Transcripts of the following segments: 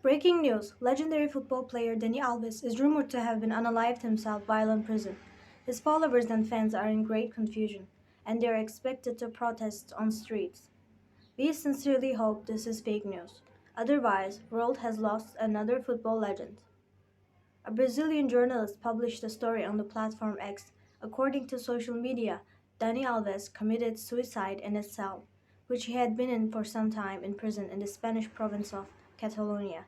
Breaking news: legendary football player Dani Alves is rumored to have been unalived himself while in prison. His followers and fans are in great confusion, and they are expected to protest on streets. We sincerely hope this is fake news. Otherwise, world has lost another football legend. A Brazilian journalist published a story on the platform X. According to social media, Dani Alves committed suicide in his cell, which he had been in for some time in prison in the Spanish province of Catalonia.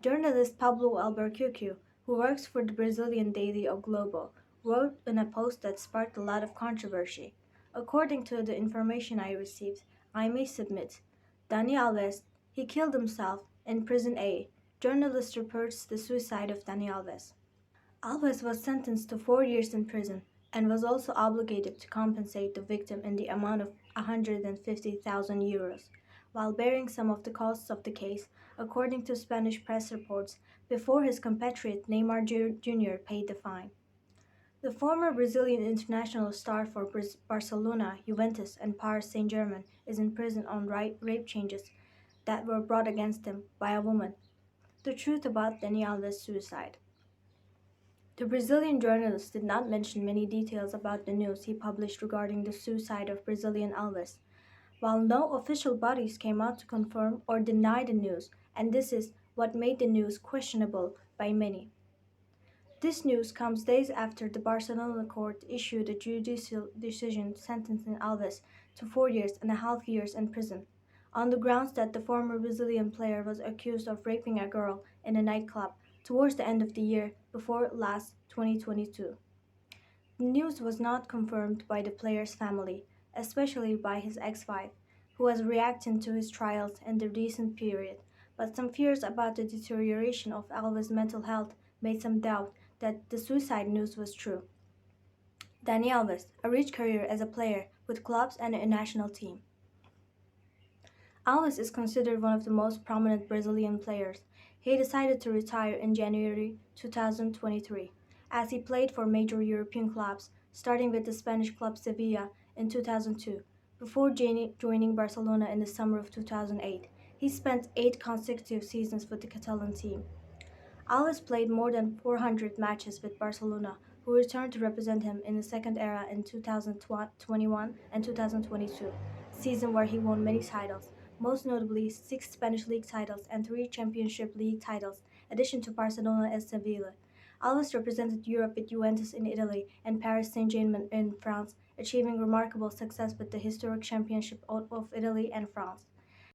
Journalist Pablo Albuquerque, who works for the Brazilian daily O Globo, wrote in a post that sparked a lot of controversy. According to the information I received, I may submit. Dani Alves, he killed himself in prisonA. Journalist reports the suicide of Dani Alves. Alves was sentenced to 4 years in prison and was also obligated to compensate the victim in the amount of 150,000 euros, while bearing some of the costs of the case, according to Spanish press reports, before his compatriot Neymar Jr. paid the fine. The former Brazilian international star for Barcelona, Juventus and Paris Saint-Germain is in prison on rape charges that were brought against him by a woman. The truth about Dani Alves' suicide. The Brazilian journalist did not mention many details about the news he published regarding the suicide of Brazilian Alves, while no official bodies came out to confirm or deny the news, and this is what made the news questionable by many. This news comes days after the Barcelona court issued a judicial decision sentencing Alves to 4.5 years in prison, on the grounds that the former Brazilian player was accused of raping a girl in a nightclub towards the end of the year before last 2022. The news was not confirmed by the player's family, especially by his ex-wife, who was reacting to his trials in the recent period, but some fears about the deterioration of Alves' mental health made some doubt that the suicide news was true. Dani Alves, a rich career as a player with clubs and a national team. Alves is considered one of the most prominent Brazilian players. He decided to retire in January 2023, as he played for major European clubs, starting with the Spanish club Sevilla in 2002, before joining Barcelona in the summer of 2008. He spent 8 consecutive seasons with the Catalan team. Alves played more than 400 matches with Barcelona, who returned to represent him in the second era in 2021 and 2022, season where he won many titles, most notably 6 Spanish league titles and 3 Championship League titles, addition to Barcelona and Sevilla. Alves represented Europe with Juventus in Italy and Paris Saint-Germain in France, achieving remarkable success with the historic championship of Italy and France.